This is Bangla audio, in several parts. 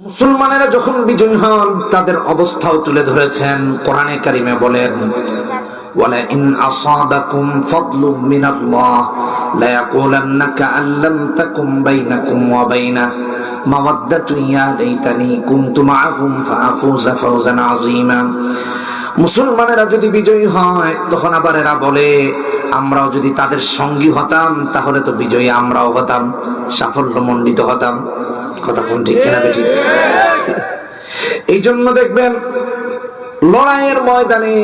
মুসলমানেরা যখন বিজয়ী হন তাদের অবস্থাও তুলে ধরেছেন। কোরআনে কারিমে বলেন, ওয়ালা ইন আসাবাকুম ফাদলুম মিনাল্লাহ লা ইয়াকুলান্না কাআন লাম তাকুম বাইনাকুম ওয়া বাইনা মাওয়াদ্দাতু ইয়া লাইতানি কুনতু মাআহুম ফাআফুযা ফাওজান আযীমা। মুসলমানেরা যদি বিজয়ী হয় তখন আবার এরা বলে, আমরাও যদি তাদের সঙ্গী হতাম তাহলে তো বিজয়ী আমরাও হতাম, সাফল্যমণ্ডিত হতাম। কথা কোন ঠিক কিনা বেঠি? এই জন্য দেখবেন লড়াইয়ের ময়দানে,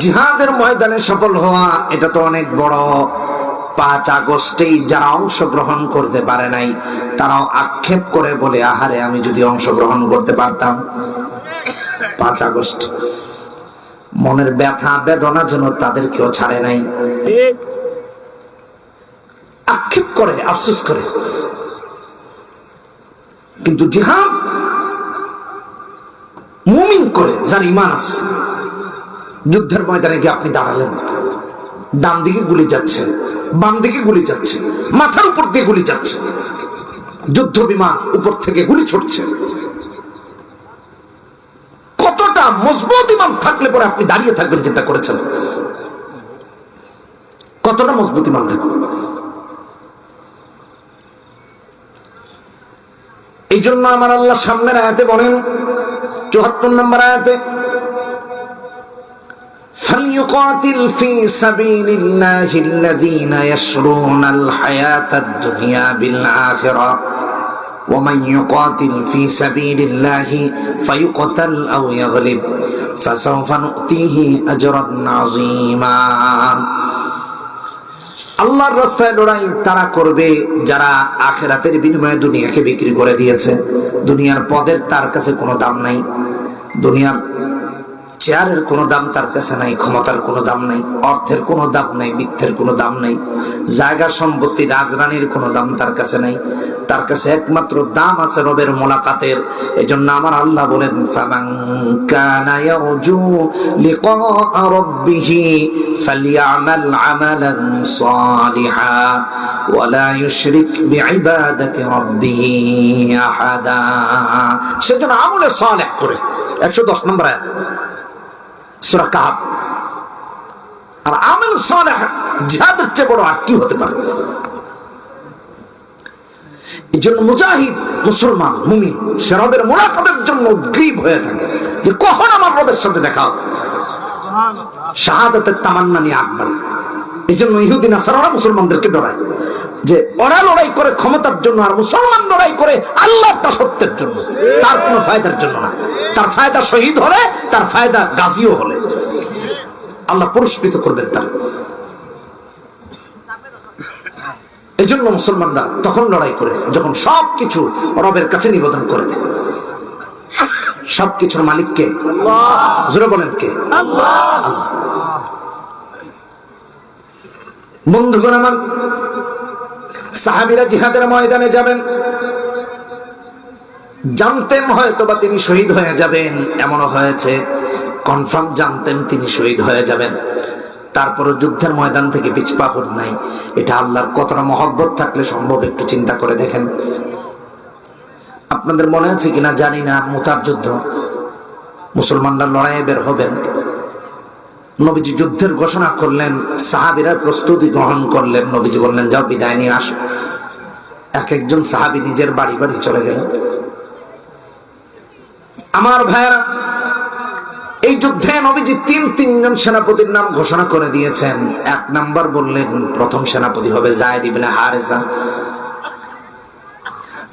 জিহাদের ময়দানে সফল হওয়া এটা তো অনেক বড়। 5 আগস্টেই যারা অংশগ্রহণ করতে পারে নাই তারাও আক্ষেপ করে বলে, আহারে আমি যদি অংশগ্রহণ করতে পারতাম। 5 আগস্ট মনের ব্যথা বেদনা যেন তাদেরকেও ছাড়ে নাই, আক্ষেপ করে, আফসোস করে। কিন্তু জিহাদ মুমিন করে যার ঈমান আছে। যুদ্ধের ময়দানে গিয়ে আপনি দাঁড়ালেন, ডান দিকে গুলি যাচ্ছে, বাম দিকে গুলি যাচ্ছে, মাথার উপর দিয়ে গুলি যাচ্ছে, যুদ্ধ বিমান উপর থেকে গুলি ছুটছে। কতটা মজবুত ঈমান থাকলে পরে আপনি দাঁড়িয়ে থাকবেন চিন্তা করেছেন? কতটা মজবুত ঈমান থাকবে? এই জন্য আমার আল্লাহ সামনের আয়াতে বলেন, 74 নম্বর আয়াতে, ফালইউকাতিল ফি সাবিলিল্লাহিল্লাযীনা ইয়াশরুনাল হায়াতাদ দুনিয়া বিল আখিরা ওয়া মান ইউকাতিল ফি সাবিলিল্লাহি ফায়ুকতাল আও ইয়াগলিব ফাসাওফা নু'তিহি আজরান আযীমা। আল্লাহর রাস্তায় লড়াই তারা করবে যারা আখিরাতের বিনিময়ে দুনিয়াকে বিক্রি করে দিয়েছে। দুনিয়ার পদের তার কাছে কোনো দাম নাই, দুনিয়ার চেয়ারের কোনো দাম তার কাছে নাই, ক্ষমতার কোনো দাম নাই, অর্থের কোনো দাম নাই, মিথ্যের কোনো দাম নাই, জায়গা সম্পত্তি রাজরানীর কোনো দাম তার কাছে নাই। তার কাছে একমাত্র দাম আছে রবের মোলাকাতের। এজন্য আমার আল্লাহ বলেন, ফামান কানা ইয়ারজু লিকা রাব্বিহি ফালইআমাল আমালান সালিহা ওয়া লা ইউশরিক বিইবাদাতি রাব্বিহি আহাদা। সেজন্য আমলে সালেহ করে 110 নম্বর আয়াত সূরা কাহফ। আর আমল সালেহ জিহাদের চেয়ে বড় আর কি হতে পারে? এই জন্য মুজাহিদ মুসলমান মুমিন সে রবের মুলাকাতের জন্য উদ্গ্রীব হয়ে থাকে যে কখন আমার রবের সাথে দেখা হবে, শাহাদাতের তামান্না নিয়ে আগ বাড়ে। এই জন্য ইহুদি নাসারারা মুসলমানদেরকে ডরায় যে ওরা লড়াই করে ক্ষমতার জন্য, আর মুসলমান লড়াই করে আল্লাহর দাসত্বের জন্য, তার কোনো ফায়দার জন্য না। তার ফায়দা শহীদ হলে, তার ফায়দা গাজীও হলে আল্লাহ পুরস্কৃত করবেন তার। এই জন্য মুসলমানরা তখন লড়াই করে যখন সবকিছু রবের কাছে নিবেদন করে দেয়। সবকিছুর মালিক কে? জোরে বলেন কে? আল্লাহ। বন্ধুগণ আমার, সাহাবীরা জিহাদের ময়দানে যাবেন, জানতেন হয়তো বা তিনি শহীদ হয়ে যাবেন, এমনও হয়েছে কনফার্ম জানতেন তিনি শহীদ হয়ে যাবেন, তারপরে যুদ্ধের ময়দান থেকে পিছপা হন নাই। এটা আল্লাহর কতটা মহব্বত থাকলে সম্ভব একটু চিন্তা করে দেখেন। আপনাদের মনে আছে কিনা জানি না, মুতার যুদ্ধ, মুসলমানরা লড়াইয়ে বের হবেন, নবীজি যুদ্ধের ঘোষণা করলেন, সাহাবীরা প্রস্তুতি গ্রহণ করলেন, নবীজি বললেন যাও বিদায় নিয়ে আসো। এক একজন সাহাবী নিজের বাড়ি বাড়ি চলে গেলেন। আমার ভাইয়েরা, এই যুদ্ধে নবীজি তিনজন সেনাপতির নাম ঘোষণা করে দিয়েছেন। 1 নাম্বার বললেন প্রথম সেনাপতি হবে যায়েদ ইবনে হারেসা।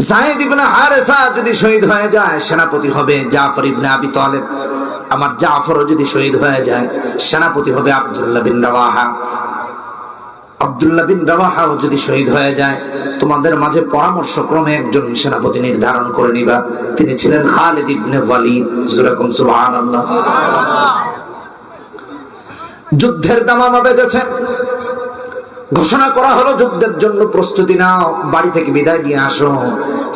যায়েদ ইবনে হারেসা যদি শহীদ হয়ে যায় সেনাপতি হবে জাফর ইবনে আবি তালেব। আমার জাফরও যদি শহীদ হয়ে যায় সেনাপতি হবে আব্দুল্লাহ বিন রাওয়াহা। আব্দুল্লাহ বিন রাওয়াহাও যদি শহীদ হয়ে যায় তোমাদের মাঝে পরামর্শক্রমে একজন সেনাপতি নির্ধারণ করে নিবা, তিনি ছিলেন খালিদ ইবনে ওয়ালিদ। যেরকম সুবহানাল্লাহ। যুদ্ধের দামামা বেজেছে, ঘোষণা করা হলো যুদ্ধের জন্য প্রস্তুতি নাও, বাড়ি থেকে বিদায় নিয়ে আসো।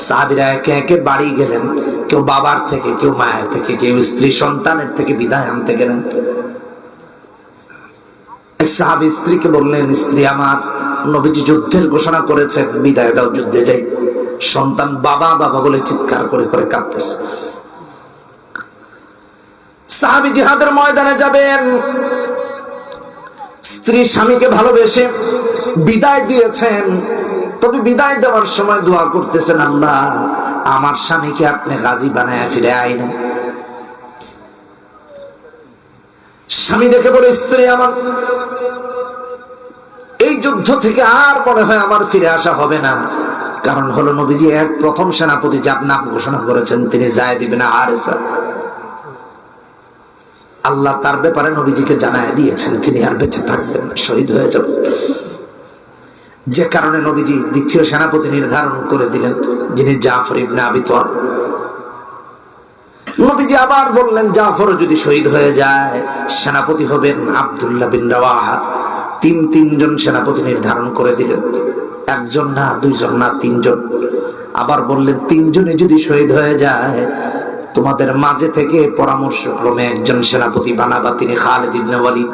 সাহাবীরা একে একে বাড়ি গেলেন, কেউ বাবার থেকে, কেউ মায়ের থেকে, কেউ স্ত্রী সন্তানের থেকে বিদায় আনতে গেলেন। এক সাহাবী স্ত্রীকে বললেন, স্ত্রী আমার, নবীজি যুদ্ধের ঘোষণা করেছেন, বিদায় দাও, যুদ্ধে যাই। সন্তান বাবা বাবা বলে চিৎকার করে করে কাঁদতেছে। সাহাবী জিহাদের ময়দানে যাবেন, স্ত্রী স্বামীকে ভালোবেসে বিদায় দিয়েছেন, তবে বিদায় দেওয়ার সময় দোয়া করতেছেন, আল্লাহ আমার স্বামীকে আপনি গাজী বানায় ফিরে আইন। স্বামী দেখে বলে, স্ত্রী আমার এই যুদ্ধ থেকে আর মনে হয় আমার ফিরে আসা হবে না। কারণ হলো নবীজি এক প্রথম সেনাপতি যার নাম ঘোষণা করেছেন তিনি যায়েদ ইবনে হারেসা। আল্লাহ তার ব্যাপারে নবীজিকে জানায় দিয়েছেন তিনি আর বেঁচে থাকবেন না, শহীদ হয়ে যাবেন। যে কারণে নবীজি দ্বিতীয় সেনাপতি নির্ধারণ করে দিলেন, যিনি জাফর ইবনে আবি তালিব। নবীজি আবার বললেন, জাফর যদি শহীদ হয়ে যায় সেনাপতি হবেন আব্দুল্লাহ বিন রাওয়াহা। তিনজন সেনাপতি নির্ধারণ করে দিলেন, একজন না, দুইজন না, তিনজন। আবার বললেন, তিনজনে যদি শহীদ হয়ে যায় তোমাদের মাঝে থেকে পরামর্শক্রমে একজন সেনাপতি বানাবা। তিনি খালিদ ইবনে ওয়ালিদ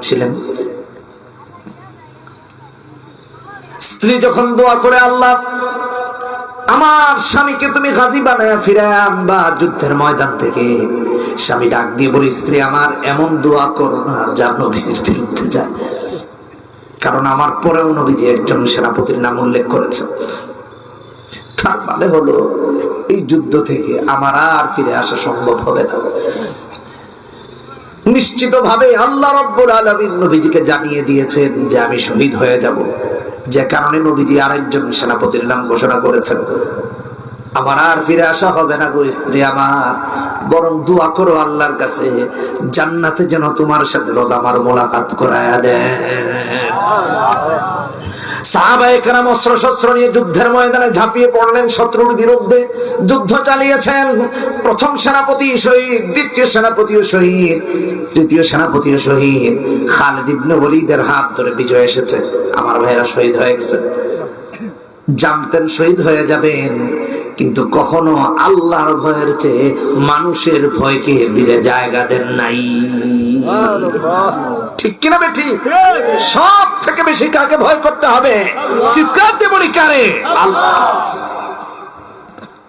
ছিলেন। স্ত্রী যখন দোয়া করে, আল্লাহ আমার স্বামীকে তুমি গাজী বানায়া ফিরে আনবা যুদ্ধের ময়দান থেকে, স্বামী ডাক দিয়ে বলে, স্ত্রী আমার এমন দোয়া করো না যা নবীজির বিরুদ্ধে যায়। কারণ আমার পরেও নবীজি একজন সেনাপতির নাম উল্লেখ করেছেন। তার মানে হলো এই যুদ্ধ থেকে আমার আর ফিরে আসা সম্ভব হবে না। নিশ্চিতভাবে আল্লাহ রাব্বুল আলামিন নবীজিকে জানিয়ে দিয়েছেন যে আমি শহীদ হয়ে যাব। যে কারণে নবীজি আরেকজন সেনাপতির নাম ঘোষণা করেছেন। আমার আর ফিরে আসা হবে না গো স্ত্রী আমার, বরং দোয়া করো আল্লাহর কাছে জান্নাতে যেন তোমার সাথে রব আমার মোলাকাত করায়া দেন। সাহাবায়ে কেরাম অস্ত্র শস্ত্র নিয়ে যুদ্ধের ময়দানে ঝাঁপিয়ে পড়লেন, শত্রুর বিরুদ্ধে যুদ্ধ চালিয়েছেন। প্রথম সেনাপতি শহীদ, দ্বিতীয় সেনাপতিও শহীদ, তৃতীয় সেনাপতিও শহীদ। খালিদ ইবনে ওয়ালিদের হাত ধরে বিজয় এসেছে। আমার ভাইরা শহীদ হয়ে গেছে, জানতেন শহীদ হয়ে যাবেন, কিন্তু কখনো আল্লাহর ভয়ের চেয়ে মানুষের ভয়কে দিলে জায়গা দেন নাই। ঠিক কিনা বেঠি? সব থেকে বেশি কাকে ভয় করতে হবে? চিৎকার দিয়ে বলি কারে? আল্লাহ।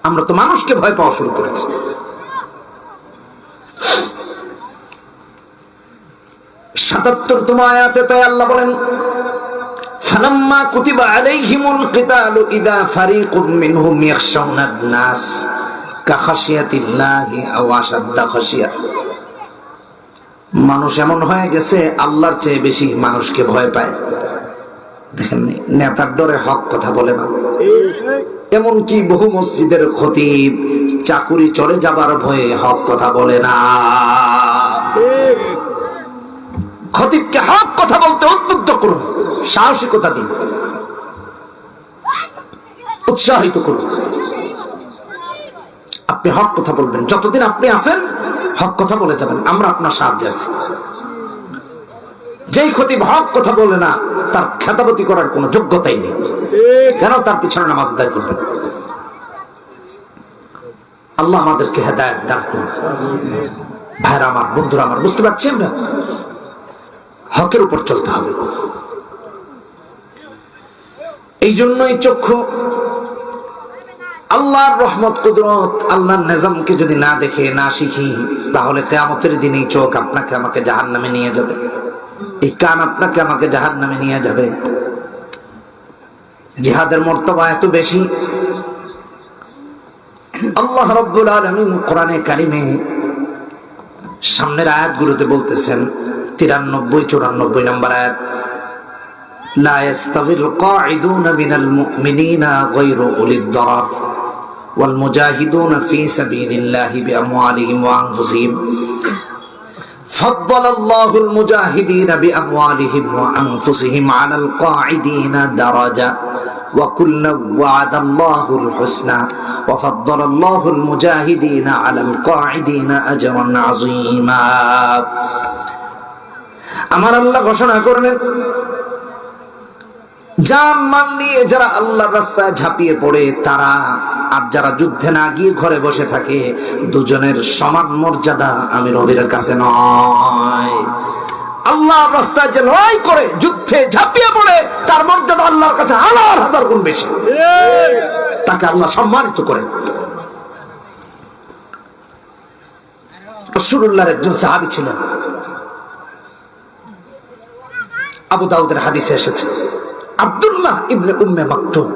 আমরা তো মানুষকে ভয় পাওয়া শুরু করেছি। ৭৭তম আয়াতে তাই আল্লাহ বলেন, ফালাম্মা কুতিবা আলাইহিমুল কিতালু ইযা ফারিকুম মিনহুম ইয়াখশাউনান নাস কাখাশিয়াতিল্লাহি আও আশাদ্দা খাশিয়া। মানুষ এমন হয়ে গেছে আল্লাহর চেয়ে বেশি মানুষকে ভয় পায়। দেখেন, নেতার ডরে হক কথা বলে না। এমনকি বহু মসজিদের খতিব চাকুরি চলে যাবার ভয়ে হক কথা বলে না। খতিবকে হক কথা বলতে উদ্বুদ্ধ করুন, সাহসিকতা দিন, উৎসাহিত করুন। আপনি হক কথা বলবেন, যতদিন আপনি আছেন হক কথা বলে যাবেন, আমরা আপনার সাহায্যে আছি। যেই খতিব হক কথা বলে না তার খেতাবতি করার কোনো যোগ্যতাই নেই, কেন? তার পিছনে নামাজ আদায় করবেন। আল্লাহ আমাদেরকে হেদায়েত দান করুন। ভাইরা আমার, বন্ধুরা আমার, বুঝতে পারছি আমরা হকের উপর চলতে হবে। এই জন্যই চক্ষু আল্লাহর রহমত কুদরত, আল্লাহর নিজামকে যদি না দেখে না শিখি, তাহলে কিয়ামতের দিনে চোখ আপনাকে আমাকে জাহান্নামে নিয়ে যাবে, এই কান আপনাকে আমাকে জাহান্নামে নিয়ে যাবে। জিহাদের মর্তবা এত বেশি, আল্লাহ রাব্বুল আলামিন কোরআনে কারিমে সামনের আয়াতগুলোতে বলতেছেন, 93-94 নম্বর আয়াত, লা ইয়াস্তাবিল কাঈদুনা মিনাল মুমিনিনা গায়রু উলিদ দারার ওয়াল মুজাহিদুনা ফি সাবিলিল্লাহি বিআমওয়ালিহিম ওয়া আনফুসিহিম ফাদ্দালাল্লাহুল মুজাহিদিনা বিআমওয়ালিহিম ওয়া আনফুসিহিম আলাল কাঈদিনা দারাজা ওয়া কুল্লান ওয়া'দাল্লাহুল হুসনা ওয়া ফাদ্দালাল্লাহুল মুজাহিদিনা আলাল কাঈদিনা আজরান আযীমা। আমার আল্লাহ ঘোষণা করলেন, জান মাল নিয়ে যারা আল্লাহর রাস্তায় ঝাঁপিয়ে পড়ে তারা আর যারা যুদ্ধে না গিয়ে ঘরে বসে থাকে, দুজনের সমান মর্যাদা আমি রবের কাছে নয়। আল্লাহর রাস্তায় যে লড়াই করে যুদ্ধে ঝাঁপিয়ে পড়ে তার মর্যাদা আল্লাহর কাছে 1000 গুণ বেশি, তাকে আল্লাহ সম্মানিত করেন। রাসূলুল্লাহর একজন সাহাবী ছিলেন, আবু দাউদের হাদিসে এসেছে, আব্দুল্লাহ ইবনে উম্মে মাকতুম।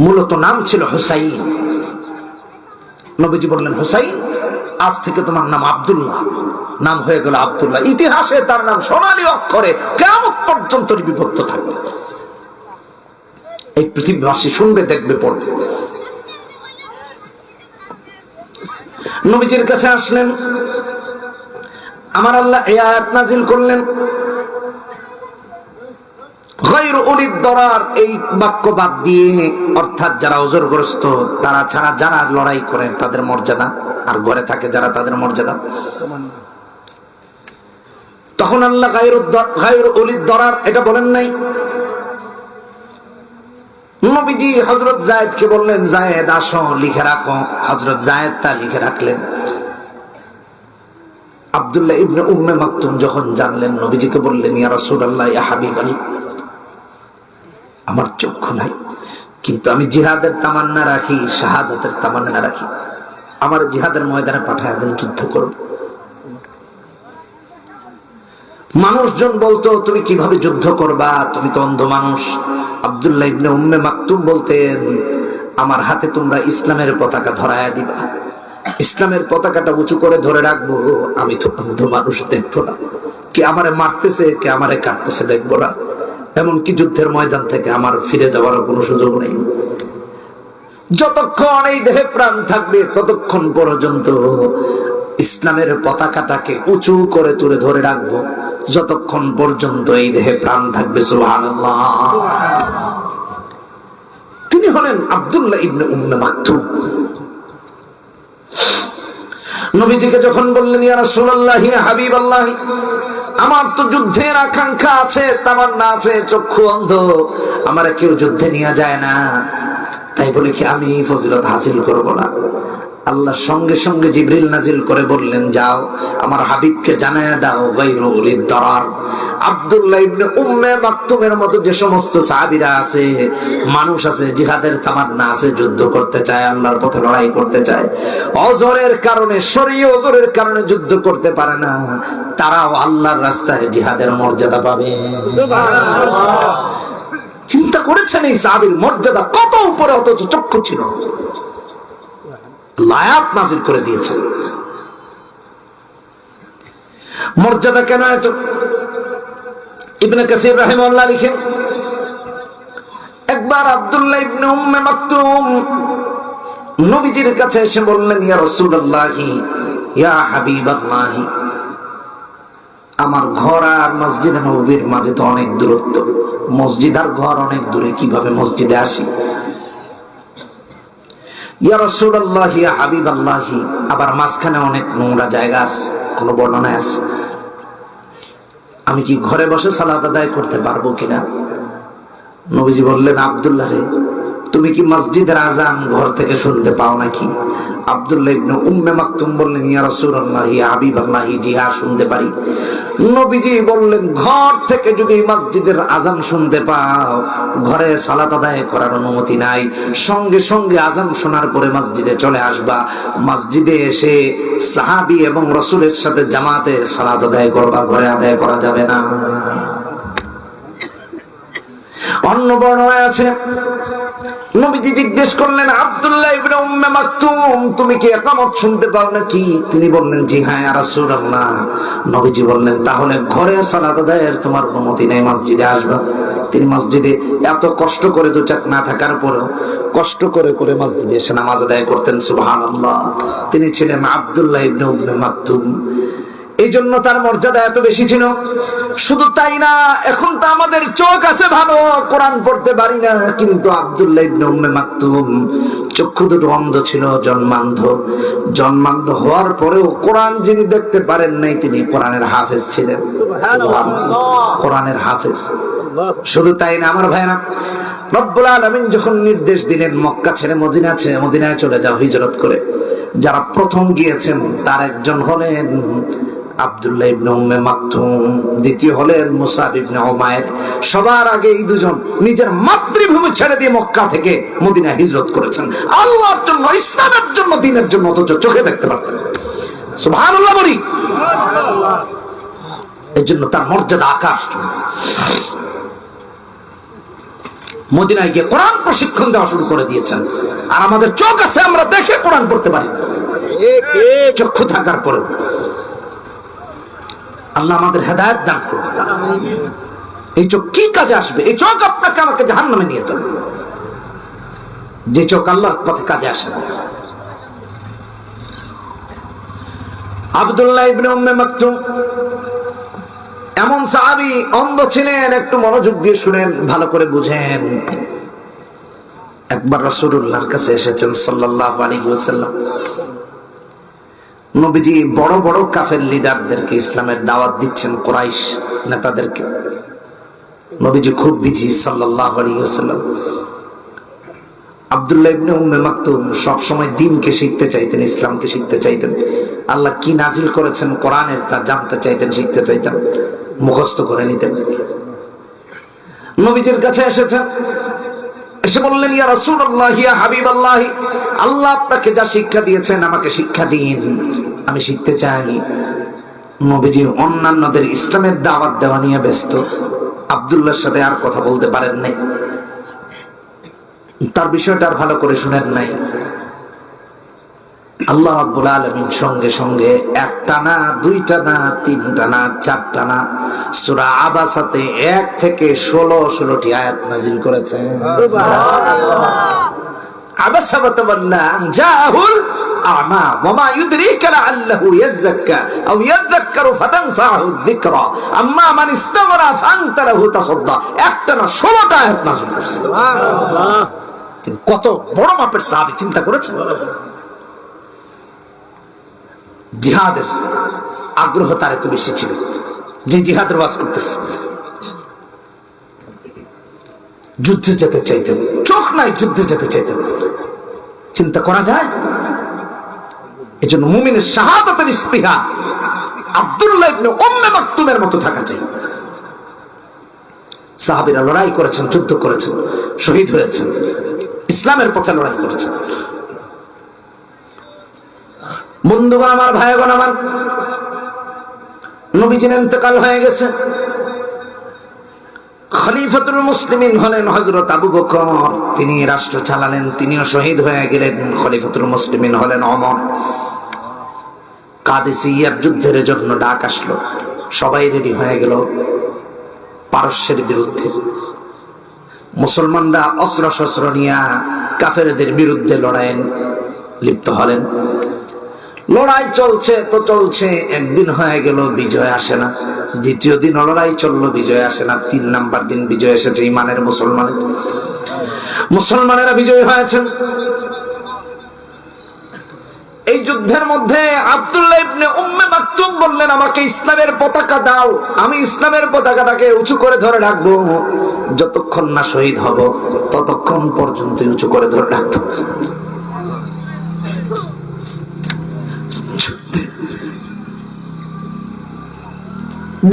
মূলত নাম ছিল হুসাইন। নবীজি বললেন, হুসাইন, আজ থেকে তোমার নাম আব্দুল্লাহ। নাম হয়ে গেল আব্দুল্লাহ। ইতিহাসে তার নাম সোনালী অক্ষরে কিয়ামত পর্যন্ত লিপিবদ্ধ থাকবে। এই পৃথিবীবাসী শুনবে, দেখবে, পড়বে। নবীজির কাছে আসলেন, আমার আল্লাহ এই আয়াত নাজিল করলেন, গায়রু উলিদ দরার, এই বাক্য বাদ দিয়ে, অর্থাৎ যারা ওজরগ্রস্ত তারা ছাড়া যারা লড়াই করে তাদের মর্যাদা, আর ঘরে থাকে যারা তাদের মর্যাদা। তখন আল্লাহ গায়রু উলিদ দরার এটা বলেন নাই। নবীজি হযরত যায়েদকে বললেন, যায়েদ আসো, লিখে রাখো। হযরত যায়েদ তা লিখে রাখলেন। আব্দুল্লাহ ইবনে উম্মে মাকতুম যখন জানলেন, নবীজিকে বললেন, ইয়া রাসূলুল্লাহ, ইয়া হাবিবাল্লাহ, আমার চক্ষু নাই, কিন্তু আমি জিহাদের তামান্না রাখি, শাহাদাতের তামান্না রাখি। আমার জিহাদের ময়দানে পাঠায় দেন, যুদ্ধ করব। মানুষজন বলতো, তুমি কিভাবে যুদ্ধ করবা, তুমি তো অন্ধ মানুষ। আব্দুল্লাহ ইবনে উম্মে মাকতুম বলতেন, আমার হাতে তোমরা ইসলামের পতাকা ধরায়া দিবা, ইসলামের পতাকাটা উঁচু করে ধরে রাখবো। আমি তো অন্ধ মানুষ, দেখবো না কে আমারে মারতেছে, কে আমারে কাটতেছে, দেখবো না। এমনকি যুদ্ধের ময়দান থেকে আমার ফিরে যাওয়ার কোনো সুযোগ নেই। যতক্ষণ এই দেহে প্রাণ থাকবে ততক্ষণ পর্যন্ত ইসলামের পতাকাটাকে উঁচু করে তুলে ধরে রাখবো, যতক্ষণ পর্যন্ত এই দেহে প্রাণ থাকবে। সুবহানাল্লাহ। তিনি হলেন আব্দুল্লাহ ইবনে উম্মে মাকতুম। নবীজিকে যখন বললেন, ইয়া রাসূলুল্লাহ, ইয়া হাবিবাল্লাহ, আমার তো যুদ্ধের আকাঙ্ক্ষা আছে, তামান্না আছে, চক্ষু অন্ধ, আমারে কেউ যুদ্ধে নিয়ে যায় না, তাই বলে কি আমি ফজিলত হাসিল করব না? আল্লাহ সঙ্গে সঙ্গে জিবরিল নাজিল করে বললেন, যাও আমার হাবিবকে জানায়া দাও, গায়রু উলিদ দরার, আব্দুল্লাহ ইবনে উম্মে মাকতুমের মতো যে সমস্ত সাহাবীরা আছে, মানুষ আছে, জিহাদের তামান্না আছে, যুদ্ধ করতে চায়, আল্লাহর পথে লড়াই করতে চায়, অজরের কারণে, শরীয়ত অজরের কারণে যুদ্ধ করতে পারে না, তারাও আল্লাহর রাস্তায় জিহাদের মর্যাদা পাবে। সুবহানাল্লাহ। চিন্তা করেছেন এই সাহাবীর মর্যাদা কত উপরে, অথচ চক্ষু ছিল। আয়াত নাজিল করে দিয়েছেন। মর্যাদা কেন এত? ইবনে কাসির রাহিমাহুল্লাহ লিখেন, একবার আব্দুল্লাহ ইবনে উম্মে মাকতুম নবীজির কাছে এসে বললেন, ইয়া রাসূলুল্লাহ, ইয়া হাবিবাল্লাহ, আমার ঘর আর মসজিদে নববীর মাঝে তো অনেক দূরত্ব, মসজিদ আর ঘর অনেক দূরে, কিভাবে মসজিদে আসি? ইয়া রাসূলুল্লাহ, ইয়া হাবিবাল্লাহ, আবার মাঝখানে অনেক নোংরা জায়গা আছে, কোন বর্ণনায় আছে, আমি কি ঘরে বসে সালাত আদায় করতে পারবো কিনা? নবীজি বললেন, আব্দুল্লাহ রে, তুমি কি মসজিদের আজান ঘর থেকে শুনতে পাও নাকি? আব্দুল্লাহ ইবনে উম্মে মাকতুম বললেন, ইয়া রাসূলুল্লাহ, ইয়া হাবিবাল্লাহ, জি হ্যাঁ, শুনতে পারি। নবীজি বললেন, ঘর থেকে যদি মসজিদের আজান শুনতে পাও, ঘরে সালাত আদায় করার অনুমতি নাই, সঙ্গে সঙ্গে আজান শোনার পরে মসজিদে চলে আসবা, মসজিদে এসে সাহাবী এবং রাসূলের সাথে জামাতে সালাত আদায় করবা, ঘরে আদায় করা যাবে না। অন্য বর্ণনায় আছে, নবীজি জিজ্ঞেস করলেন, আব্দুল্লাহ ইবনে উম্মে মাকতুম, তুমি কি ইকামত শুনতে পাও নাকি? তিনি বললেন, জি হ্যাঁ ইয়া রাসূলুল্লাহ। নবীজি বললেন, তাহলে ঘরে সালাত আদায়ের তোমার অনুমতি নেই, মসজিদে আসবা। তিনি মসজিদে এত কষ্ট করে, দুচাক না থাকার পরেও কষ্ট করে করে মসজিদে এসে নামাজ আদায় করতেন। সুবহানাল্লাহ। তিনি ছিলেন আব্দুল্লাহ ইবনে উম্মে মাকতুম। এই জন্য তার মর্যাদা এত বেশি ছিল। শুধু তাই না, এখন তো আমাদের চোখ আছে ভালো, কোরআন পড়তে পারি না, কিন্তু আব্দুল্লাহ ইবনে উম্মে মাকতুম চক্ষু দুটো অন্ধ ছিল, জন্মান্ধ হওয়ার পরেও কোরআন যিনি দেখতে পারেন নাই, তিনি কোরআনের হাফেজ ছিলেন। কোরআনের হাফেজ। শুধু তাই না আমার ভাইরা, রব্বুল আলামিন যখন নির্দেশ দিলেন, মক্কা ছেড়ে মদিনায় চলে যাও হিজরত করে, যারা প্রথম গিয়েছেন তার একজন হলেন আব্দুল্লাহ ইবনে উম্মে মাকতুম, দ্বিতীয় হলেন মুসাব ইবনে উমাইর। সবার আগে এই দুজন নিজের মাতৃভূমি ছেড়ে দিয়ে মক্কা থেকে মদিনায় হিজরত করেছেন, আল্লাহর জন্য, ইসলামের জন্য দিনের জন্য, অথচ চোখে দেখতে পারতেন। সুবহানাল্লাহ বলি। এই জন্য তার মর্যাদা আকাশ চুম্বি। মদিনায় গিয়ে কোরআন প্রশিক্ষণ দেওয়া শুরু করে দিয়েছেন, আর আমাদের চোখ আছে, আমরা দেখে কোরআন পড়তে পারি না, চক্ষু থাকার পরে। আল্লাহ আমাদের হেদায়েত দান করুন। এই চোখ কি কাজে আসবে? এই চোখ আপনাকে আমাকে জাহান্নামে নিয়ে যাবে, যে চোখ আল্লাহর পথে কাজে আসে না। আব্দুল্লাহ ইবনে উম্মে মাকতুম এমন সাহাবী, অন্ধ ছিলেন। একটু মনোযোগ দিয়ে শুনেন, ভালো করে বুঝেন। একবার রাসূলুল্লাহর কাছে এসেছেন সাল্লাল্লাহু আলাইহি ওয়াসাল্লাম। নবীজি বড় বড় কাফের লিডারদেরকে ইসলামের দাওয়াত দিচ্ছেন, কুরাইশ নেতাদেরকে। নবীজি খুব বিজি সাল্লাল্লাহু আলাইহি ওয়াসাল্লাম। আব্দুল্লাহ ইবনে উম্মে মাকতুম সব সময় দ্বীনকে শিখতে চাইতেন, ইসলামকে শিখতে চাইতেন। আল্লাহ কি নাজিল করেছেন কোরআনের তা জানতে চাইতেন, শিখতে চাইতেন, মুখস্থ করে নিতেন। নবীজির কাছে এসেছেন, এসে বললেন, ইয়া রাসূলুল্লাহ, ইয়া হাবিবাল্লাহ, আল্লাহ আপনাকে যা শিক্ষা দিয়েছেন আমাকে শিক্ষা দিন, আমি শিখতে চাই। নবীজি অন্যান্যদের ইসলামের দাওয়াত দেওয়া নিয়ে ব্যস্ত, আব্দুল্লাহর সাথে আর কথা বলতে পারেন নাই, তার বিষয়টা আর ভালো করে শুনেন নাই। আল্লাহ রাব্বুল আলামিন সঙ্গে সঙ্গে একটা না, দুইটা না, তিনটা না, চারটা না, সূরা আবাসাতে 1 থেকে 16টি আয়াত নাযিল করেছেন। সুবহানাল্লাহ। আবাসা ওয়া তাওয়াল্লা জাহুল আমা ওয়া মা ইউদরিকা লাআল্লাহু ইয়াযাক্কা আও ইয়াযাক্কারু ফাতানফাহু যিকরা আম্মা মান ইস্তাগরা ফাআনতা লাহু তাসাদ্দা। একটা না 16টা আয়াত নাযিল করেছেন। সুবহানাল্লাহ। কত বড় মাপের সাহাবী, চিন্তা করেছেন? জিহাদের আগ্রহ তার এত বেশি ছিল যে জিহাদের ওয়াজ করতেছে, যুদ্ধে যেতে চাইতেন, চোখ নাই, যুদ্ধে যেতে চাইতেন। চিন্তা করা যায়? এই জন্য মুমিনের শাহাদাতের স্পৃহা আব্দুল্লাহ ইবনে উম্মে মাকতুমের মতো থাকা চাই। সাহাবীরা লড়াই করেছেন, যুদ্ধ করেছেন, শহীদ হয়েছেন, ইসলামের পথে লড়াই করেছেন। বন্ধুগণ আমার, ভাইগণ আমার, নবীজির ইন্তেকাল হয়ে গেছে। খলিফাতুল মুসলিমিন হলেন হযরত আবু বকর, তিনি রাষ্ট্র চালালেন, তিনিও শহীদ হয়ে গেলেন। খলিফাতুল মুসলিমিন হলেন ওমর। কাদেসিয়ার যুদ্ধের জন্য ডাক আসলো, সবাই রেডি হয়ে গেল পারস্যের বিরুদ্ধে। মুসলমানরা অস্ত্র শস্ত্র নিয়ে কাফেরদের বিরুদ্ধে লড়াইয়ে লিপ্ত হলেন। লড়াই চলছে তো চলছে, একদিন হয়ে গেল, বিজয় আসে না। দ্বিতীয় দিন লড়াই চললো, বিজয় আসে না। 3 নাম্বার দিন বিজয় এসেছে ইমানের মুসলমানের। মুসলমানেরা বিজয়ী হয়েছেন। এই যুদ্ধের মধ্যে আব্দুল্লাহ ইবনে উম্মে মাকতুম বললেন, আমাকে ইসলামের পতাকা দাও, আমি ইসলামের পতাকাটাকে উঁচু করে ধরে রাখবো, যতক্ষণ না শহীদ হব ততক্ষণ পর্যন্ত উঁচু করে ধরে রাখবো।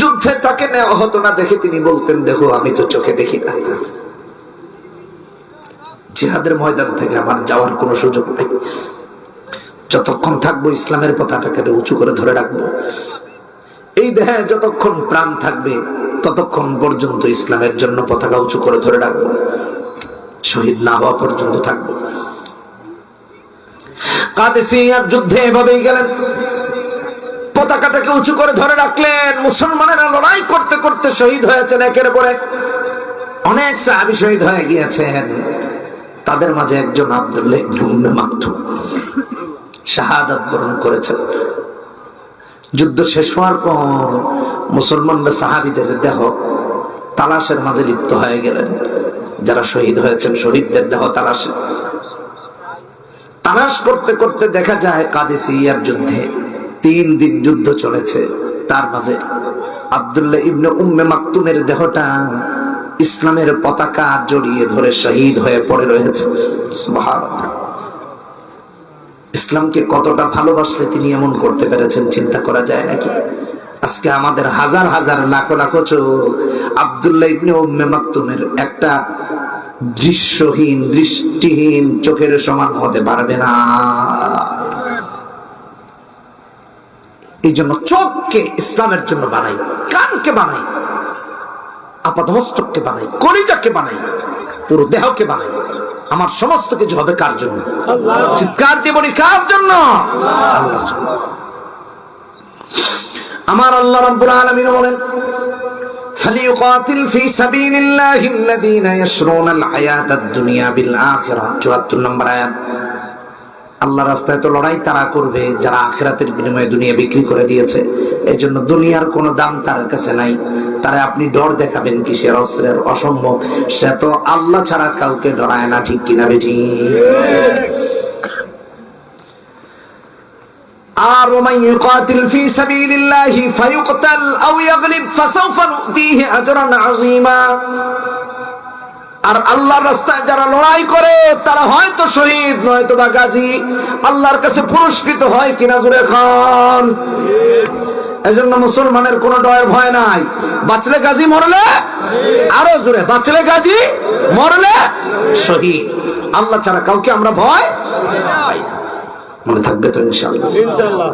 যুদ্ধে তাকে নেওয়া হতো না দেখে তিনি বলতেন, দেখো আমি তো চোখে দেখি না, জিহাদের ময়দান থেকে আমার যাওয়ার কোনো সুযোগ নেই, যতক্ষণ থাকবো ইসলামের পতাকাটাকে উঁচু করে ধরে রাখবো। এই দেহে যতক্ষণ প্রাণ থাকবে ততক্ষণ পর্যন্ত ইসলামের জন্য পতাকা উঁচু করে ধরে রাখবো, শহীদ না হওয়া পর্যন্ত থাকবো। কাদেসিয়ার যুদ্ধে এভাবেই গেলেন, পতাকাটাকে উঁচু করে ধরে রাখলেন। মুসলমানেরা লড়াই করতে করতে শহীদ হয়েছেন একের পর এক। অনেক সাহাবী শহীদ হয়ে গিয়েছেন, তাদের মাঝে একজন আব্দুল্লাহ ইবনে উম্মে মাকতুম শাহাদাত বরণ করেছেন। যুদ্ধ শেষ হওয়ার পর মুসলমানরা সাহাবীদের দেহ তালাশের মাঝে লিপ্ত হয়ে গেলেন। যারা শহীদ হয়েছেন শহীদদের দেহ তালাশ করতে করতে দেখা যায় কাদেসিয়ার যুদ্ধে 3 দিন যুদ্ধ চলেছে, তার মাঝে আব্দুল্লাহ ইবনে উম্মে মাকতুমের দেহটা ইসলামের পতাকা জড়িয়ে ধরে শহীদ হয়ে পড়ে রয়েছে। সুবহানাল্লাহ। ইসলামকে কতটা ভালোবাসলে তিনি এমন করতে পেরেছেন, চিন্তা করা যায় নাকি? আজকে আমাদের হাজার হাজার লাখো লাখো চোখ আব্দুল্লাহ ইবনে উম্মে মাকতুমের একটা দৃশ্যহীন, দৃষ্টিহীন চোখের সমান হতে পারবে না। এই জন্য চোখকে ইসলামের জন্য বানাই, কানকে বানাই, আপাতমস্তককে বানাই, কলিজাকে বানাই, পুরো দেহকে বানাই। আমার সমস্ত কিছু হবে কার জন্য? চিৎকার দিয়ে বলি, কার জন্য? আল্লাহর জন্য। আমার আল্লাহ রাব্বুল আলামিন বলেন, ফালিয়ুকাতিল ফি সাবিলিল্লাহি আল্লাযীনা ইয়াশরুনাল হায়াতাদ দুনিয়া বিল আখিরাহ। ৭৪ নম্বর আয়াত। আল্লাহর রাস্তায় তো লড়াই তারা করবে যারা আখিরাতের বিনিময়ে দুনিয়া বিক্রি করে দিয়েছে। এই জন্য দুনিয়ার কোনো দাম তার কাছে নাই। তারা আপনি ডর দেখাবেন কিসের? অস্ত্রের? অসম্ভব। সে তো আল্লাহ ছাড়া কাউকে ডরায় না, ঠিক কিনা বেঠি? আর ওমান ইউকাতিল ফি সাবিলিল্লাহি ফায়ুকতাল আও ইয়াগলিব ফাসাউফা নুতিহি আজরান আযীমা। আর আল্লাহর রাস্তায় যারা লড়াই করে তারা হয়তো শহীদ নয়তো বা গাজী, আল্লাহর কাছে পুরস্কৃত হয় কিনা জোরে খান। এজন্য মুসলমানের কোনো ডর ভয় নাই। বাঁচলে গাজী, মরলে আরো জোরে, বাঁচলে গাজী, মরলে শহীদ। আল্লাহ ছাড়া কাউকে আমরা ভয় পাই না। মনে থাকবে তো ইনশাআল্লাহ? ইনশাআল্লাহ।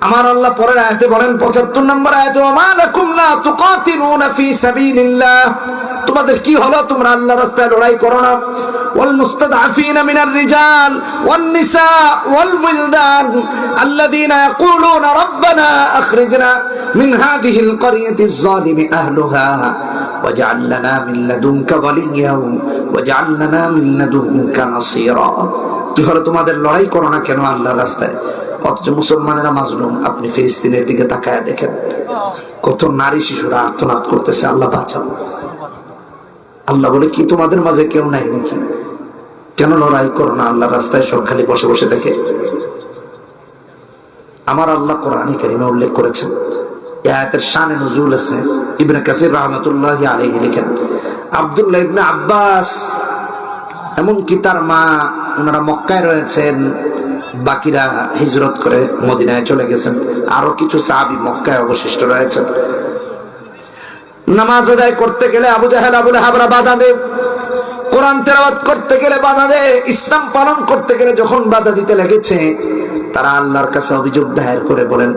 আমার আল্লাহ পরের আয়াতে বলেন, ৭৫ নম্বর আয়াতে, ওয়া মা লাকুম লা তুকাতিলুনা ফি সাবিলিল্লাহ। তোমাদের কি হলো, তোমরা আল্লাহর রাস্তায় লড়াই করো না? ওয়াল মুস্তাদআফিনা মিনার রিজাল ওয়ান নিসা ওয়াল ওয়িলদান আল্লাযীনা ইয়াকুলুনা রাব্বানা আখরিজনা মিন হাযিহিল ক্বরিয়াতিজ যালিমি আহলুহা ওয়াজআল লানা মিন লাদুনকা ওয়ালিয়্যান ওয়াজআল লানা মিন লাদুনকা নাসীরা। কি হলো, তোমাদের লড়াই করো না কেন আল্লাহর রাস্তায়? অথচ মুসলমানেরা মাজলুম। আপনি ফিলিস্তিনের দিকে তাকায় দেখেন, কত নারী শিশুরা আর্তনাদ করতেছে, আল্লাহ বাঁচাও। আল্লাহ বলে, কি তোমাদের মাঝে কেউ নাই নাকি? কেন লড়াই করো না আল্লাহর রাস্তায়? সব খালি বসে বসে দেখে। আমার আল্লাহ কোরআনে কারিমে উল্লেখ করেছেন, এই আয়াতের শানে নুজুল আছে। ইবনে কাসির রাহমাতুল্লাহি আলাইহি লিখেন, আব্দুল্লাহ ইবনে আব্বাস এমনকি তার মা, ওনারা মক্কায় রয়েছেন, বাকিরা হিজরত করে মদিনায় চলে গেছেন, আরো কিছু সাহাবী মক্কায় অবশিষ্ট রয়েছেন। নামাজ আদায় করতে গেলে আবু জাহেল আবু লাহাবরা বাধা দেয়, কোরআন তেলাওয়াত করতে গেলে বাধা দেয়, ইসলাম পালন করতে গেলে যখন বাধা দিতে লেগেছে, তারা আল্লাহর কাছে অভিযোগ দায়ের করে বলেন,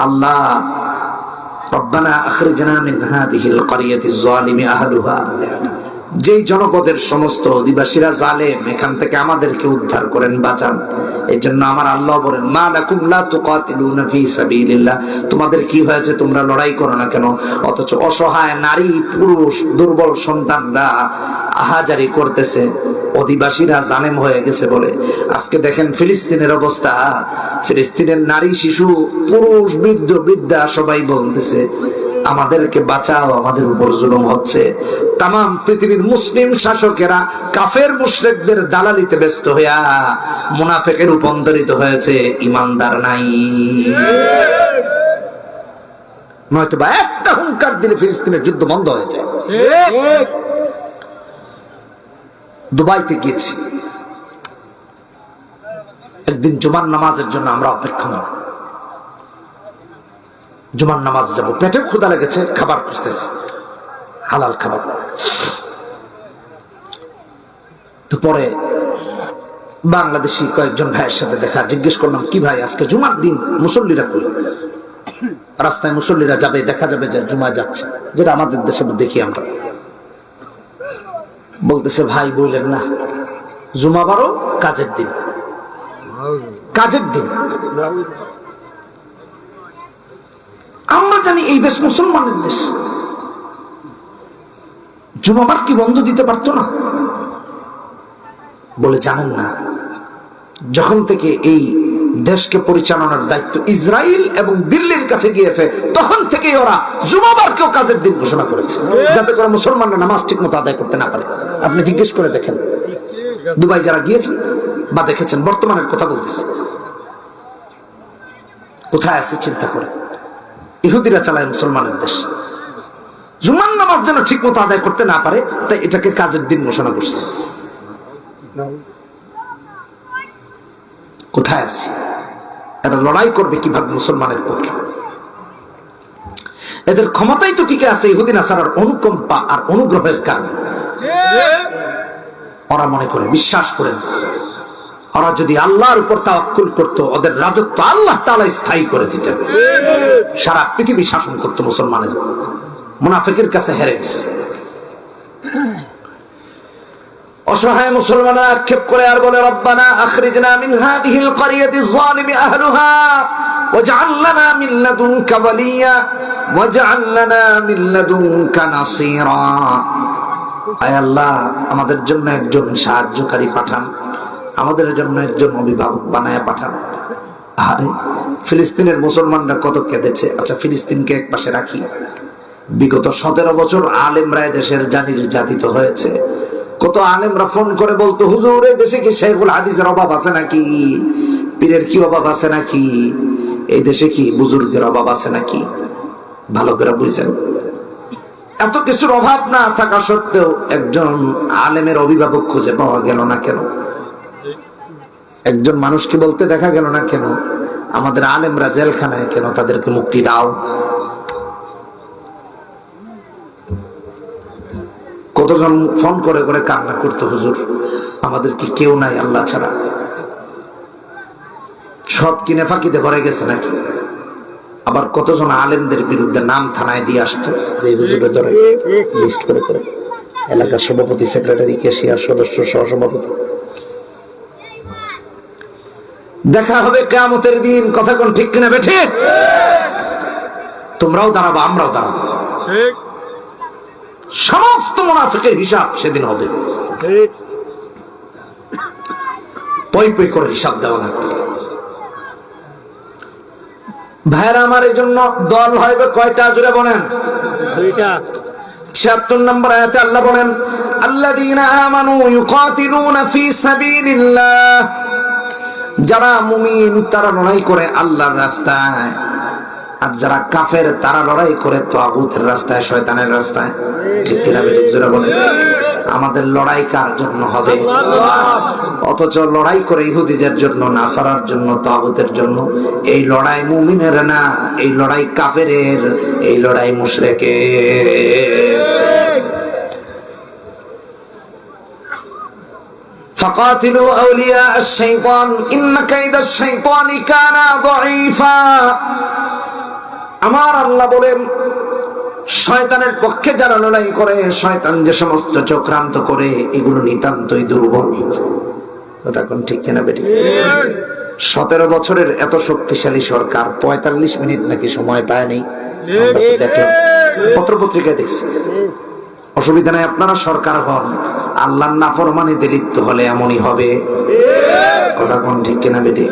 আল্লাহ রব্বানা আখরিজনা মিন হাযিহিল ক্বরিয়াতিজ যালিমি আহলুহা। যেই জনপদের সমস্ত অধিবাসীরা জালেম, এখান থেকে আমাদেরকে উদ্ধার করেন, বাঁচান। এই জন্য আমার আল্লাহ বলেন, মা লাকুম লা তুকাতিলুনা ফি সাবিলিল্লাহ। তোমাদের কি হয়েছে, তোমরা লড়াই করো না কেন? অথচ অসহায় নারী, পুরুষ, দুর্বল সন্তানরা আহাজারি করতেছে, অধিবাসীরা জালেম হয়ে গেছে বলে। আজকে দেখেন ফিলিস্তিনের অবস্থা, ফিলিস্তিনের নারী, শিশু, পুরুষ, বৃদ্ধ, বৃদ্ধা সবাই বলতেছে, আমাদেরকে বাঁচাও, আমাদের উপর জুলুম হচ্ছে। তাম পৃথিবীর মুসলিম শাসকেরা কাফের মুশরিকদের দালালিতে ব্যস্ত হইয়া মুনাফিকের রূপান্তরিত হয়েছে, ইমানদার নাই। নয়তো বা একটা হুঙ্কার দিলে ফিলিস্তিনের যুদ্ধ বন্ধ হয়ে যায়। দুবাইতে গিয়েছি একদিন জুমার নামাজের জন্য, আমরা অপেক্ষমান। জুমার নামাজ যাব, পেটে ক্ষুধা লেগেছে, খাবার খুঁজতেছে, হালাল খাবার। তো পরে বাংলাদেশি কয়েকজন ভাইয়ের সাথে দেখা, জিজ্ঞেস করলাম, কি ভাই আজকে জুমার দিন, মুসল্লিরা কই? রাস্তায় মুসল্লিরা যাবে, দেখা যাবে যে জুমা যাচ্ছে, যেটা আমাদের দেশে দেখি আমরা। বলতেছে, ভাই বললেন না, জুমা বারো কাজের দিন, কাজের দিন। আমরা জানি এই দেশ মুসলমানের দেশ, জুমাবার কি বন্ধ দিতে পারতো না? বলে, জানেন না, যখন থেকে এই দেশকে পরিচালনার দায়িত্ব ইসরায়েল এবং দিল্লির কাছে গিয়েছে, তখন থেকে ওরা জুমাবারকেও কাজের দিন ঘোষণা করেছে, যাতে করে মুসলমানরা নামাজ ঠিক মতো আদায় করতে না পারে। আপনি জিজ্ঞেস করে দেখেন, দুবাই যারা গিয়েছেন বা দেখেছেন, বর্তমানের কথা বলতেছে, কোথায় আছে চিন্তা করে। ইহুদিরা চালায় মুসলমানের দেশ, জুমার নামাজ যেন ঠিক মতো আদায় করতে না পারে, তাই এটাকে কাজের দিন ঘোষণা করছে। কোথায় আছে? এরা লড়াই করবে কিভাবে মুসলমানের পক্ষে? এদের ক্ষমতাই তো টিকে আছে ইহুদি নাসারার অনুকম্পা আর অনুগ্রহের কারণে। ওরা মনে করে, বিশ্বাস করেন, ওরা যদি আল্লাহর উপর তাওয়াক্কুল করত, ওদের রাজত্ব আল্লাহ তাআলা স্থায়ী করে দিতেন, সারা পৃথিবী শাসন করত মুসলমানের। মুনাফিকের কাছে হেরে গেছে। অসহায় মুসলমানরা আক্ষেপ করে আর বলে, রব্বানা আখরিজনা মিন হাদিহিল ক্বরিয়াতি যালিমি আহলুহা ওয়াজআল লানা মিন লাদুনকা ওয়ালিয়া ওয়াজআল লানা মিন লাদুনকা নাসীরা। আয় আল্লাহ, আমাদের জন্য একজন সাহায্যকারী পাঠান, আমাদের জন্য একজন অভিভাবক বানায় পাঠান। আরে ফিলিস্তিনের মুসলমানরা কত কেঁদেছে। আচ্ছা, ফিলিস্তিনকে এক পাশে রাখি, বিগত 17 বছর আলেমরা দেশের নির্যাতিত হয়েছে। কত আলেমরা ফোন করে বলতো, হুজুর এই দেশে কি শেখুল হাদিসের অভাব আছে নাকি, পীরের কি অভাব আছে নাকি, এই দেশে কি বুজুর্গের অভাব আছে নাকি? ভালো করে বুঝছেন, এত কিছুর অভাব না থাকা সত্ত্বেও একজন আলেমের অভিভাবক খুঁজে পাওয়া গেল না কেন? একজন মানুষকে বলতে দেখা গেল না কেন, আমাদের আলেমরা জেলখানায় কেন, তাদেরকে মুক্তি দাও। কতজন ফোন করে করে কান্না করতো, হুজুর আমাদের কি কেউ নাই আল্লাহ ছাড়া? সব কিনে ফাঁকিতে ঘরে গেছে নাকি? আবার কতজন আলেমদের বিরুদ্ধে নাম থানায় দিয়ে আসতো, যে হুজুরের ধরে লিস্ট করে করে, এলাকার সভাপতি, সেক্রেটারি, ক্যাশিয়ার, সদস্য, সহসভাপতি। দেখা হবে কিয়ামতের দিন, কথা কোন ঠিক কিনা বেঠে? তোমরাও দাঁড়াবো, আমরাও দাঁড়াবো, সমস্ত মুনাফিকের হিসাব সেদিন হবে। পই পই করে হিসাব দেওয়া লাগবে। ভাইরা আমার, এই জন্য দল হইবে কয়টা? জুড়ে বলেন। 76 নম্বর আয়াতে আল্লাহ বলেন, আল্লাযীনা আমানু ইউকাতিলুনা ফী সাবিলিল্লাহ। যারা মুমিন তারা লড়াই করে আল্লাহর রাস্তায়, আর যারা কাফের তারা লড়াই করে তাগুতের রাস্তায়, শয়তানের রাস্তায়। ঠিক কিনা বেঠিক? জোরে বলেন। আমাদের লড়াই কার জন্য হবে? অথচ লড়াই করে ইহুদিদের জন্য, নাসারার জন্য, তাগুতের জন্য। এই লড়াই মুমিনের না, এই লড়াই কাফেরের, এই লড়াই মুশরিকের। فقاتلوا أولياء الشيطان إن كيد الشيطان كان ضعيفا। আমার আল্লাহ বলেন, শয়তানের পক্ষে যারা লড়াই করে, শয়তান যে সমস্ত চক্রান্ত করে, এগুলো নিতান্তই দুর্বল। কথা কোন ঠিক কিনা বেঠিক? 17 বছরের এত শক্তিশালী সরকার 45 মিনিট নাকি সময় পায়নি, দেখলাম পত্রপত্রিকায় দেখছি। অসুবিধা নাই, আপনারা সরকার হন, আল্লাহর নাফরমানিতে লিপ্ত হলে এমনই হবে। কথা কোন ঠিক কিনা বেঠিক?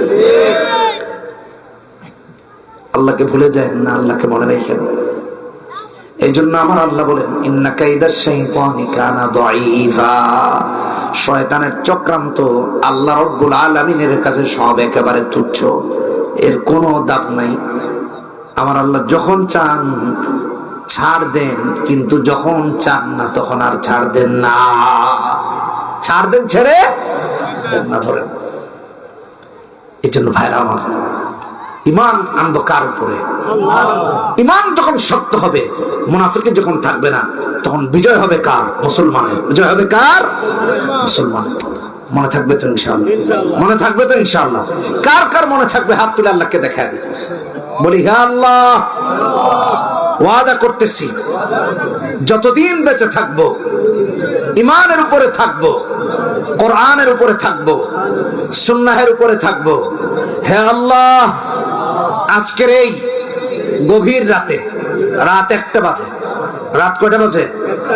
আল্লাহকে ভুলে যায় না, আল্লাহকে মনে রাখেন। এই জন্য আমার আল্লাহ বলেন, ইন্না কাইদাশ শাইতানি কানা দাঈফা। শয়তানের চক্রান্ত আল্লাহ রাব্বুল আলামিনের কাছে সব একেবারে তুচ্ছ, এর কোনো দাম নাই। আমার আল্লাহ যখন চান ছাড় দেন, কিন্তু যখন চান না তখন আর ছাড় দেন না। ছাড় দেন, ছেড়ে দেন না, ধরেন। এই জন্য ভাইরা আমার, ইমান আনবো কার উপরে? ইমান যখন শক্ত হবে, মুনাফিক যখন থাকবে না, তখন বিজয় হবে কার? মুসলমানের। বিজয় হবে কার? মুসলমানের। মনে থাকবে তো ইনশাআল্লাহ? মনে থাকবে তো ইনশাআল্লাহ? কার কার মনে থাকবে? হাত তুলে আল্লাহকে দেখা দিই, বলি হে আল্লাহ, ওয়াদা করতেছি যতদিন বেঁচে থাকবো ইমানের উপরে থাকবো, কোরআনের উপরে থাকবো, সুন্নাহের উপরে থাকবো। হে আল্লাহ, আজকের এই গভীর রাতে, রাত 1টা বাজে, রাত কয়টা বাজে?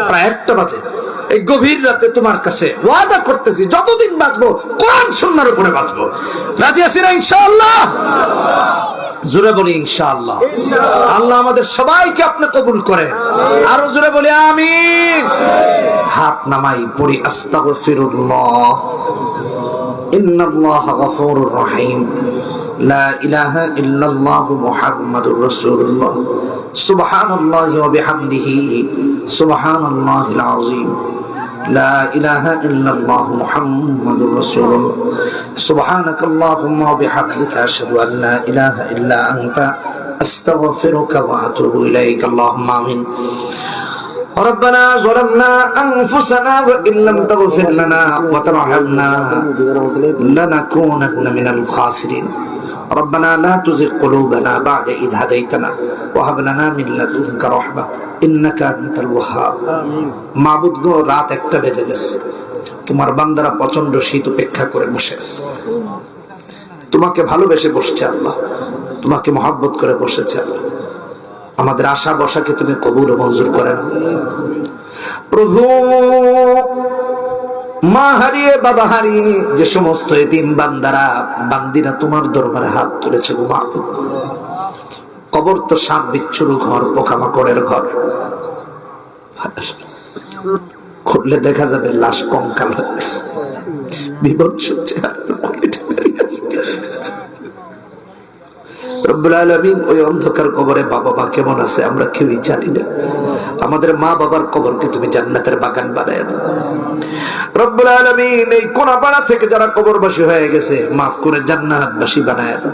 প্রায় 1টা বাজে। এই গভীর রাতে তোমার কাছে ওয়াদা করতেছি যতদিন বাঁচবো কোরআন সুন্নাহর উপরে বাঁচবো। রাজি আছি না ইনশাআল্লাহ? জোরে বলি ইনশাআল্লাহ। আল্লাহ আমাদের সবাইকে আপনি কবুল করেন। আরো জোরে বলি আমিন। হাত নামাই পড়ি আস্তাগফিরুল্লাহ, ইন্নাল্লাহা গফুরুর রহিম, লা ইলাহা ইল্লাল্লাহু মুহাম্মাদুর রাসূলুল্লাহ, সুবহানাল্লাহি ওয়া বিহামদিহি, সুবহানাল্লাহিল আযীম, লা ইলাহা ইল্লাল্লাহু মুহাম্মাদুর রাসূলুল্লাহ, সুবহানাকাল্লাহুম্মা ওয়া বিহামদিকা আশহাদু আন লা ইলাহা ইল্লা আনতা আস্তাগফিরুকা ওয়া আতুবু ইলাইক। আল্লাহুম্মা আমিন। ربنا ظلمنا أنفسنا وإن لم تغفر لنا وترحمنا لنكونن من الخاسرين ربنا لا تزغ قلوبنا بعد إذ هديتنا وهب لنا من لدنك رحمة إنك أنت الوهاب মাবুদ গো, রাত 1টা বেজে গেছে, তোমার বান্দারা প্রচন্ড শীত উপেক্ষা করে বসে আছে, তোমাকে ভালোবেসে বসছে আল্লাহ, তোমাকে মহব্বত করে বসেছে আল্লাহ। আমাদের আশা বসাকে তুমি কবুল ও মঞ্জুর করে নাও প্রভু। মা হারিয়ে বাবা হারিয়ে যে সমস্ত এতিম বান্দারা বান্দিরা তোমার দরবারে হাত তুলেছে গো মাবুদ, কবর তো সাপ বিচ্ছুর ঘর, পোকামাকড়ের ঘর, খুললে দেখা যাবে লাশ কঙ্কাল হয়ে গেছে, বিভৎস চেহারা। রব্বুল আলামিন, ওই অন্ধকার কবরে বাবা মা কেমন আছে আমরা কেউই জানি না। আমাদের মা বাবার কবরকে তুমি জান্নাতের বাগান বানায় দাও রব্বুল আলামিন। এই কোনাপাড়া থেকে যারা কবরবাসী হয়ে গেছে মাফ করে জান্নাতবাসী বানায় দাও।